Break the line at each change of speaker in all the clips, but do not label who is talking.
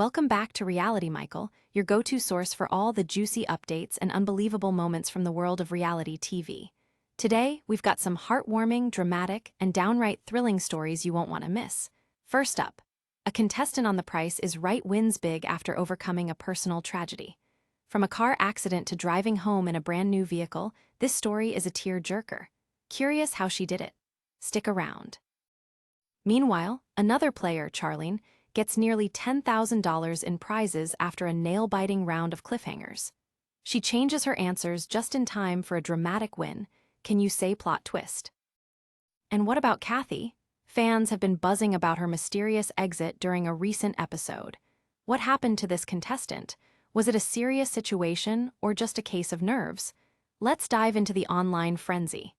Welcome back to Reality, Michael, your go-to source for all the juicy updates and unbelievable moments from the world of reality TV. Today, we've got some heartwarming, dramatic, and downright thrilling stories you won't want to miss. First up, a contestant on The Price is Right wins big after overcoming a personal tragedy. From a car accident to driving home in a brand new vehicle, this story is a tear-jerker. Curious how she did it? Stick around. Meanwhile, another player, Charlene, gets nearly $10,000 in prizes after a nail-biting round of cliffhangers. She changes her answers just in time for a dramatic win. Can you say plot twist? And what about Kathy? Fans have been buzzing about her mysterious exit during a recent episode. What happened to this contestant? Was it a serious situation or just a case of nerves? Let's dive into the online frenzy.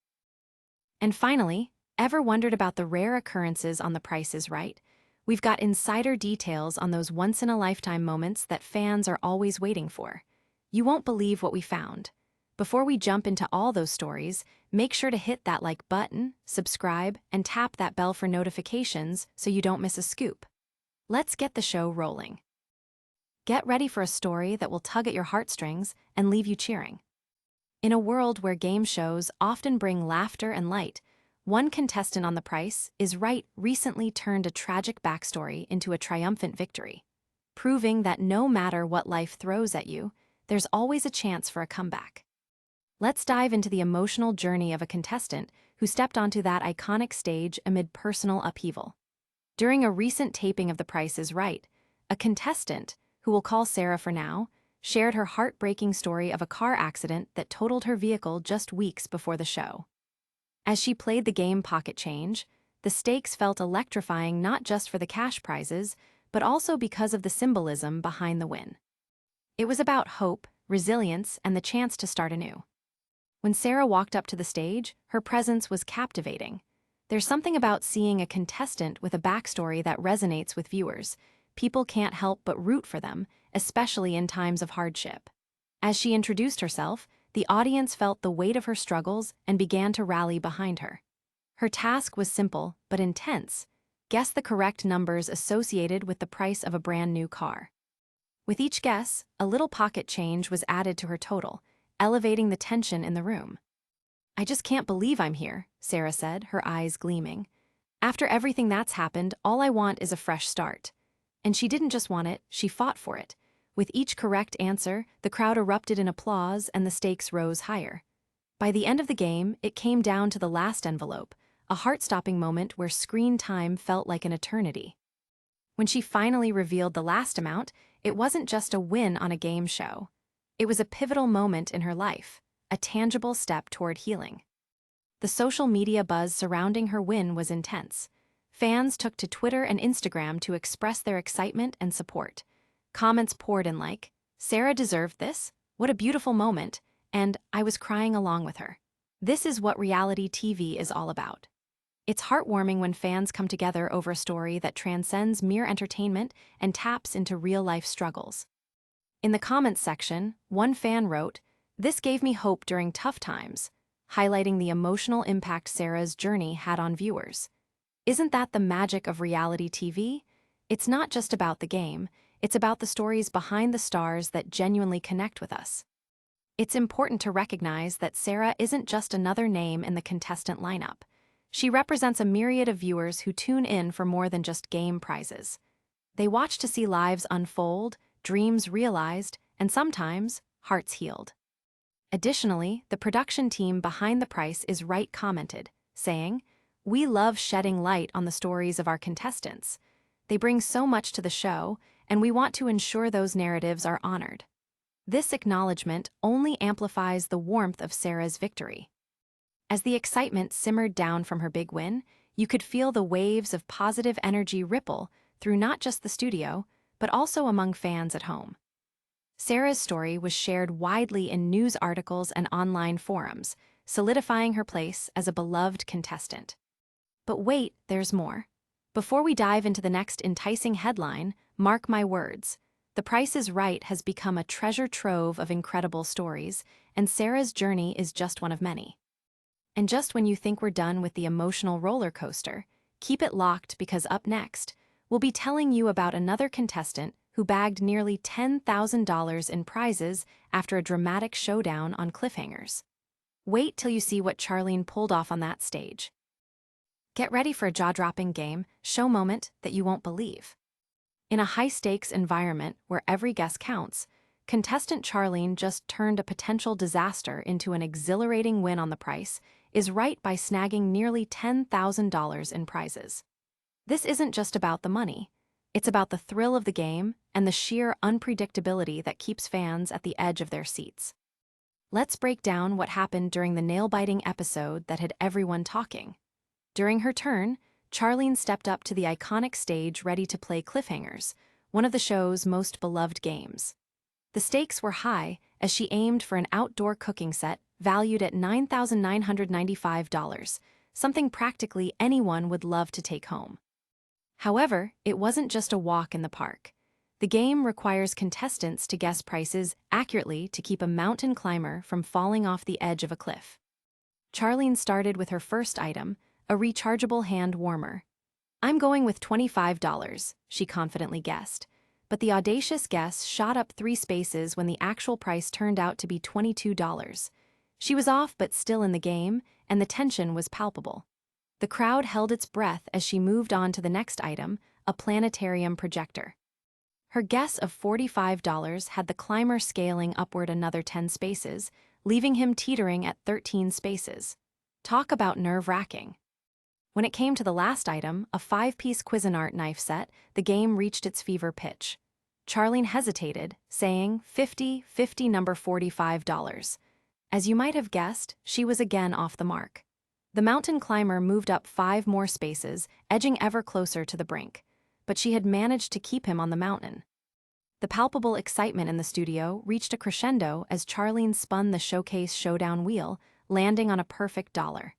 And finally, ever wondered about the rare occurrences on The Price is Right? We've got insider details on those once-in-a-lifetime moments that fans are always waiting for. You won't believe what we found. Before we jump into all those stories, make sure to hit that like button, subscribe, and tap that bell for notifications so you don't miss a scoop. Let's get the show rolling. Get ready for a story that will tug at your heartstrings and leave you cheering. In a world where game shows often bring laughter and light, one contestant on The Price is Right recently turned a tragic backstory into a triumphant victory, proving that no matter what life throws at you, there's always a chance for a comeback. Let's dive into the emotional journey of a contestant who stepped onto that iconic stage amid personal upheaval. During a recent taping of The Price is Right, a contestant, who we'll call Sarah for now, shared her heartbreaking story of a car accident that totaled her vehicle just weeks before the show. As she played the game Pocket Change, the stakes felt electrifying not just for the cash prizes, but also because of the symbolism behind the win. It was about hope, resilience, and the chance to start anew. When Sarah walked up to the stage, her presence was captivating. There's something about seeing a contestant with a backstory that resonates with viewers. People can't help but root for them, especially in times of hardship. As she introduced herself, the audience felt the weight of her struggles and began to rally behind her. Her task was simple but intense. Guess the correct numbers associated with the price of a brand new car. With each guess, a little pocket change was added to her total, elevating the tension in the room. "I just can't believe I'm here," Sarah said, her eyes gleaming. "After everything that's happened, all I want is a fresh start." And she didn't just want it, she fought for it. With each correct answer, the crowd erupted in applause and the stakes rose higher. By the end of the game, it came down to the last envelope, a heart-stopping moment where screen time felt like an eternity. When she finally revealed the last amount, it wasn't just a win on a game show. It was a pivotal moment in her life, a tangible step toward healing. The social media buzz surrounding her win was intense. Fans took to Twitter and Instagram to express their excitement and support. Comments poured in like, "Sarah deserved this, what a beautiful moment," and "I was crying along with her." This is what reality TV is all about. It's heartwarming when fans come together over a story that transcends mere entertainment and taps into real-life struggles. In the comments section, one fan wrote, "This gave me hope during tough times," highlighting the emotional impact Sarah's journey had on viewers. Isn't that the magic of reality TV? It's not just about the game, it's about the stories behind the stars that genuinely connect with us. It's important to recognize that Sarah isn't just another name in the contestant lineup. She represents a myriad of viewers who tune in for more than just game prizes. They watch to see lives unfold, dreams realized, and sometimes, hearts healed. Additionally, the production team behind The Price is Right commented, saying, "We love shedding light on the stories of our contestants. They bring so much to the show, and we want to ensure those narratives are honored." This acknowledgement only amplifies the warmth of Sarah's victory. As the excitement simmered down from her big win, you could feel the waves of positive energy ripple through not just the studio, but also among fans at home. Sarah's story was shared widely in news articles and online forums, solidifying her place as a beloved contestant. But wait, there's more. Before we dive into the next enticing headline, mark my words. The Price is Right has become a treasure trove of incredible stories, and Sarah's journey is just one of many. And just when you think we're done with the emotional roller coaster, keep it locked because up next, we'll be telling you about another contestant who bagged nearly $10,000 in prizes after a dramatic showdown on Cliffhangers. Wait till you see what Charlene pulled off on that stage. Get ready for a jaw-dropping game show moment that you won't believe. In a high-stakes environment where every guess counts, contestant Charlene just turned a potential disaster into an exhilarating win on the price is right by snagging nearly $10,000 in prizes. This isn't just about the money. It's about the thrill of the game and the sheer unpredictability that keeps fans at the edge of their seats. Let's break down what happened during the nail-biting episode that had everyone talking. During her turn, Charlene stepped up to the iconic stage ready to play Cliffhangers, one of the show's most beloved games. The stakes were high as she aimed for an outdoor cooking set valued at $9,995, something practically anyone would love to take home. However, it wasn't just a walk in the park. The game requires contestants to guess prices accurately to keep a mountain climber from falling off the edge of a cliff. Charlene started with her first item, a rechargeable hand warmer. "I'm going with $25, she confidently guessed, but the audacious guess shot up 3 spaces when the actual price turned out to be $22. She was off but still in the game, and the tension was palpable. The crowd held its breath as she moved on to the next item, a planetarium projector. Her guess of $45 had the climber scaling upward another 10 spaces, leaving him teetering at 13 spaces. Talk about nerve-wracking. When it came to the last item, a 5-piece Cuisinart knife set, the game reached its fever pitch. Charlene hesitated, saying, 50, number $45. As you might have guessed, she was again off the mark. The mountain climber moved up 5 more spaces, edging ever closer to the brink, but she had managed to keep him on the mountain. The palpable excitement in the studio reached a crescendo as Charlene spun the showcase showdown wheel, landing on a perfect dollar.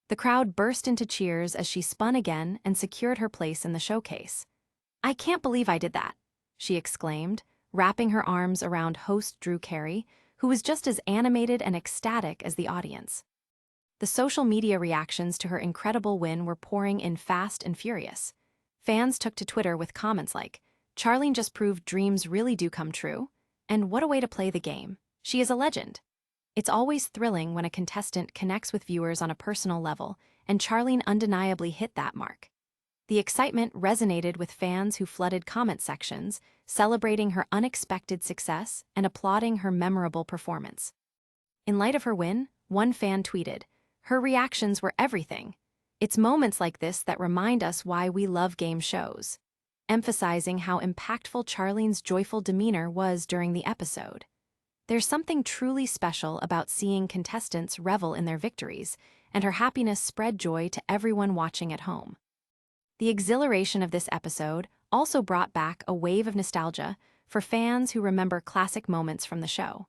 The crowd burst into cheers as she spun again and secured her place in the showcase. "I can't believe I did that," she exclaimed, wrapping her arms around host Drew Carey, who was just as animated and ecstatic as the audience. The social media reactions to her incredible win were pouring in fast and furious. Fans took to Twitter with comments like, "Charlene just proved dreams really do come true," and "What a way to play the game. She is a legend." It's always thrilling when a contestant connects with viewers on a personal level, and Charlene undeniably hit that mark. The excitement resonated with fans who flooded comment sections, celebrating her unexpected success and applauding her memorable performance. In light of her win, one fan tweeted, "Her reactions were everything. It's moments like this that remind us why we love game shows," emphasizing how impactful Charlene's joyful demeanor was during the episode. There's something truly special about seeing contestants revel in their victories, and her happiness spread joy to everyone watching at home. The exhilaration of this episode also brought back a wave of nostalgia for fans who remember classic moments from the show.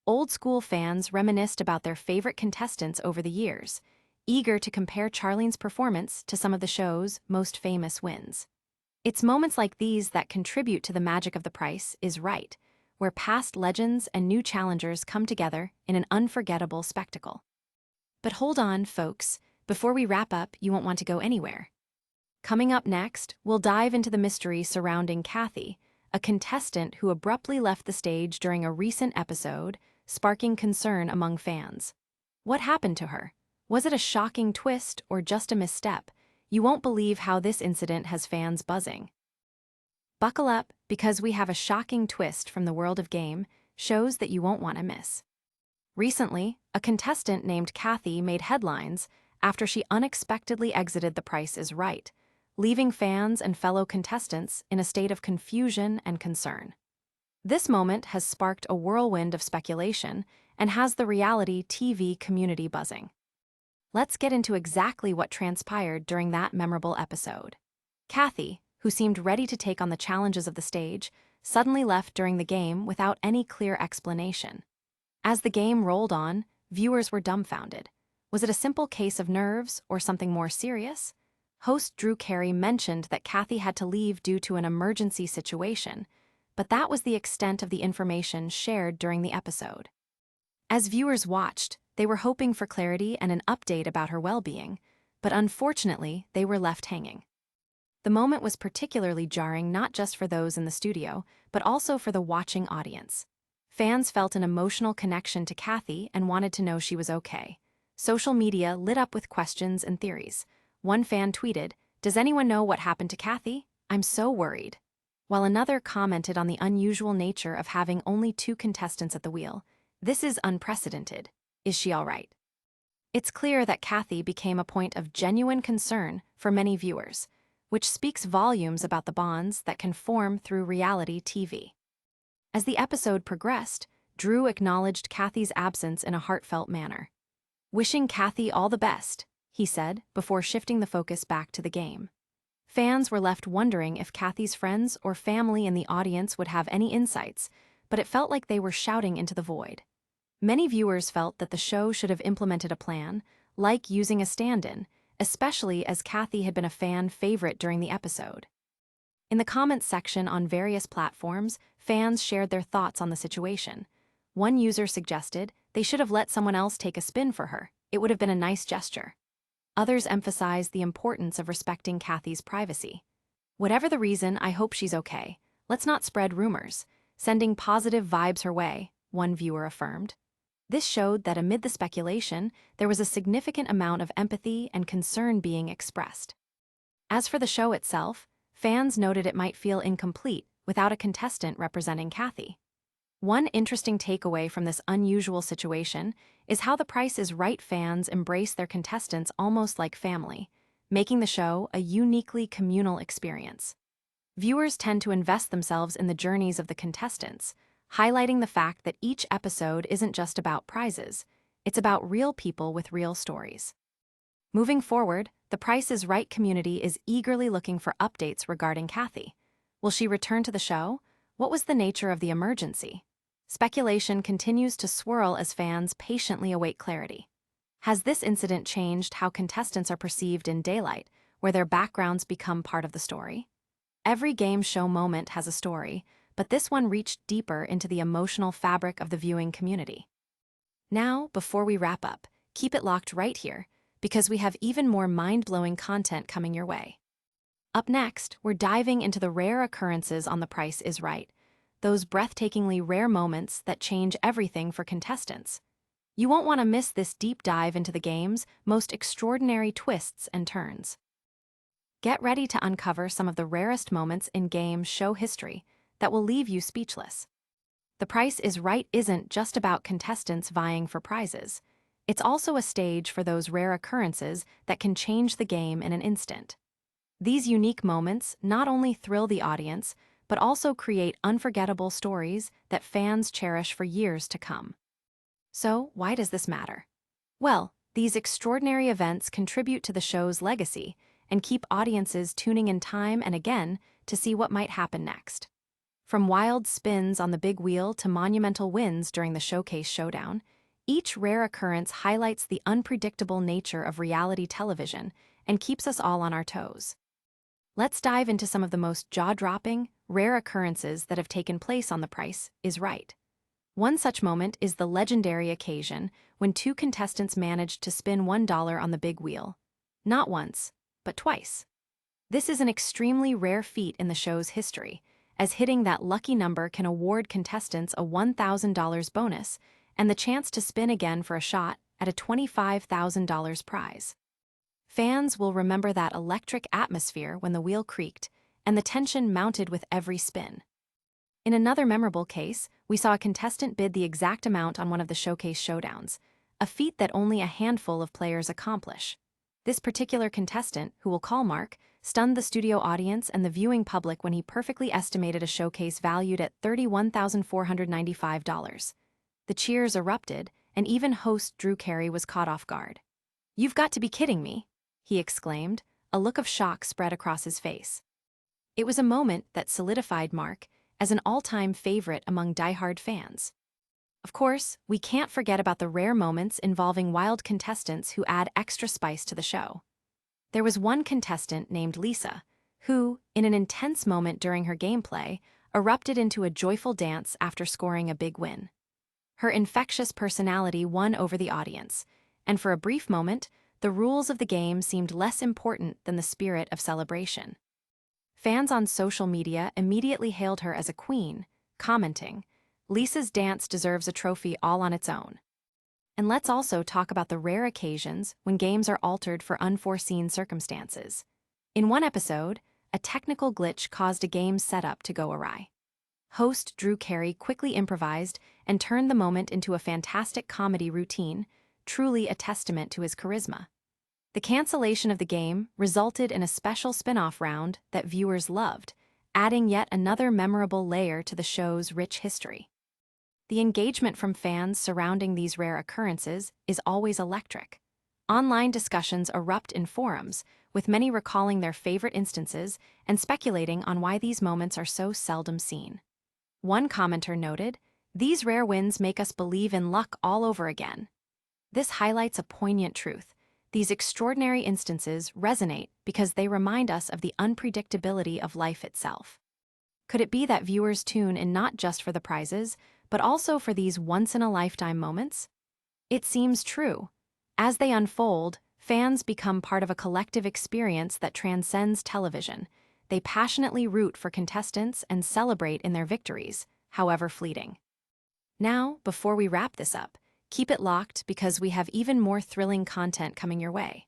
Old-school fans reminisced about their favorite contestants over the years, eager to compare Charlene's performance to some of the show's most famous wins. It's moments like these that contribute to the magic of The Price is Right, where past legends and new challengers come together in an unforgettable spectacle. But hold on, folks, before we wrap up, you won't want to go anywhere. Coming up next, we'll dive into the mystery surrounding Kathy, a contestant who abruptly left the stage during a recent episode, sparking concern among fans. What happened to her? Was it a shocking twist or just a misstep? You won't believe how this incident has fans buzzing. Buckle up, because we have a shocking twist from the world of game, shows that you won't want to miss. Recently, a contestant named Kathy made headlines after she unexpectedly exited The Price is Right, leaving fans and fellow contestants in a state of confusion and concern. This moment has sparked a whirlwind of speculation and has the reality TV community buzzing. Let's get into exactly what transpired during that memorable episode. Kathy, who seemed ready to take on the challenges of the stage, suddenly left during the game without any clear explanation. As the game rolled on, viewers were dumbfounded. Was it a simple case of nerves or something more serious? Host Drew Carey mentioned that Kathy had to leave due to an emergency situation, but that was the extent of the information shared during the episode. As viewers watched, they were hoping for clarity and an update about her well-being, but unfortunately, they were left hanging. The moment was particularly jarring not just for those in the studio, but also for the watching audience. Fans felt an emotional connection to Kathy and wanted to know she was okay. Social media lit up with questions and theories. One fan tweeted, "Does anyone know what happened to Kathy? I'm so worried." While another commented on the unusual nature of having only 2 contestants at the wheel. "This is unprecedented. Is she all right?" It's clear that Kathy became a point of genuine concern for many viewers, which speaks volumes about the bonds that can form through reality TV. As the episode progressed, Drew acknowledged Kathy's absence in a heartfelt manner. "Wishing Kathy all the best," he said, before shifting the focus back to the game. Fans were left wondering if Kathy's friends or family in the audience would have any insights, but it felt like they were shouting into the void. Many viewers felt that the show should have implemented a plan, like using a stand-in, especially as Kathy had been a fan favorite during the episode. In the comments section on various platforms, fans shared their thoughts on the situation. One user suggested they should have let someone else take a spin for her. It would have been a nice gesture. Others emphasized the importance of respecting Kathy's privacy. "Whatever the reason, I hope she's okay. Let's not spread rumors. Sending positive vibes her way," one viewer affirmed. This showed that amid the speculation, there was a significant amount of empathy and concern being expressed. As for the show itself, fans noted it might feel incomplete without a contestant representing Kathy. One interesting takeaway from this unusual situation is how the Price is Right fans embrace their contestants almost like family, making the show a uniquely communal experience. Viewers tend to invest themselves in the journeys of the contestants, highlighting the fact that each episode isn't just about prizes, it's about real people with real stories. Moving forward, the Price is Right community is eagerly looking for updates regarding Kathy. Will she return to the show? What was the nature of the emergency? Speculation continues to swirl as fans patiently await clarity. Has this incident changed how contestants are perceived in daylight, where their backgrounds become part of the story? Every game show moment has a story, but this one reached deeper into the emotional fabric of the viewing community. Now, before we wrap up, keep it locked right here, because we have even more mind-blowing content coming your way. Up next, we're diving into the rare occurrences on The Price is Right, those breathtakingly rare moments that change everything for contestants. You won't want to miss this deep dive into the game's most extraordinary twists and turns. Get ready to uncover some of the rarest moments in game show history that will leave you speechless. The Price is Right isn't just about contestants vying for prizes. It's also a stage for those rare occurrences that can change the game in an instant. These unique moments not only thrill the audience, but also create unforgettable stories that fans cherish for years to come. So, why does this matter? Well, these extraordinary events contribute to the show's legacy and keep audiences tuning in time and again to see what might happen next. From wild spins on the big wheel to monumental wins during the showcase showdown, each rare occurrence highlights the unpredictable nature of reality television and keeps us all on our toes. Let's dive into some of the most jaw-dropping, rare occurrences that have taken place on The Price is Right. One such moment is the legendary occasion when 2 contestants managed to spin $1 on the big wheel. Not once, but twice. This is an extremely rare feat in the show's history, as hitting that lucky number can award contestants a $1,000 bonus and the chance to spin again for a shot at a $25,000 prize. Fans will remember that electric atmosphere when the wheel creaked and the tension mounted with every spin. In another memorable case, we saw a contestant bid the exact amount on one of the showcase showdowns, a feat that only a handful of players accomplish. This particular contestant, who we'll call Mark, stunned the studio audience and the viewing public when he perfectly estimated a showcase valued at $31,495. The cheers erupted, and even host Drew Carey was caught off guard. "You've got to be kidding me," he exclaimed, a look of shock spread across his face. It was a moment that solidified Mark as an all-time favorite among diehard fans. Of course, we can't forget about the rare moments involving wild contestants who add extra spice to the show. There was one contestant named Lisa, who, in an intense moment during her gameplay, erupted into a joyful dance after scoring a big win. Her infectious personality won over the audience, and for a brief moment, the rules of the game seemed less important than the spirit of celebration. Fans on social media immediately hailed her as a queen, commenting, "Lisa's dance deserves a trophy all on its own." And let's also talk about the rare occasions when games are altered for unforeseen circumstances. In one episode, a technical glitch caused a game setup to go awry. Host Drew Carey quickly improvised and turned the moment into a fantastic comedy routine, truly a testament to his charisma. The cancellation of the game resulted in a special spin-off round that viewers loved, adding yet another memorable layer to the show's rich history. The engagement from fans surrounding these rare occurrences is always electric. Online discussions erupt in forums, with many recalling their favorite instances and speculating on why these moments are so seldom seen. One commenter noted, "These rare wins make us believe in luck all over again." This highlights a poignant truth. These extraordinary instances resonate because they remind us of the unpredictability of life itself. Could it be that viewers tune in not just for the prizes, but also for these once-in-a-lifetime moments? It seems true. As they unfold, fans become part of a collective experience that transcends television. They passionately root for contestants and celebrate in their victories, however fleeting. Now, before we wrap this up, keep it locked because we have even more thrilling content coming your way.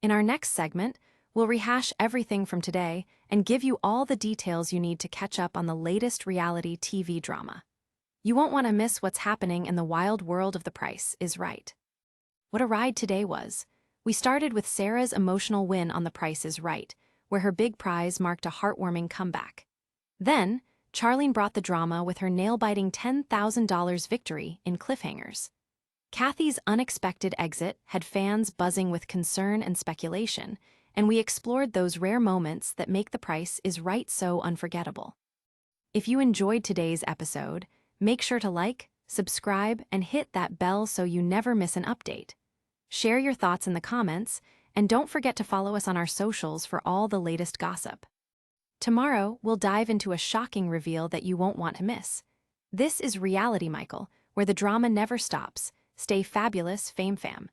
In our next segment, we'll rehash everything from today and give you all the details you need to catch up on the latest reality TV drama. You won't want to miss what's happening in the wild world of The Price is Right. What a ride today was. We started with Sarah's emotional win on The Price is Right, where her big prize marked a heartwarming comeback. Then, Charlene brought the drama with her nail-biting $10,000 victory in Cliffhangers. Kathy's unexpected exit had fans buzzing with concern and speculation, and we explored those rare moments that make The Price is Right so unforgettable. If you enjoyed today's episode, make sure to like, subscribe, and hit that bell so you never miss an update. Share your thoughts in the comments, and don't forget to follow us on our socials for all the latest gossip. Tomorrow, we'll dive into a shocking reveal that you won't want to miss. This is Reality Michael, where the drama never stops. Stay fabulous, Fame Fam.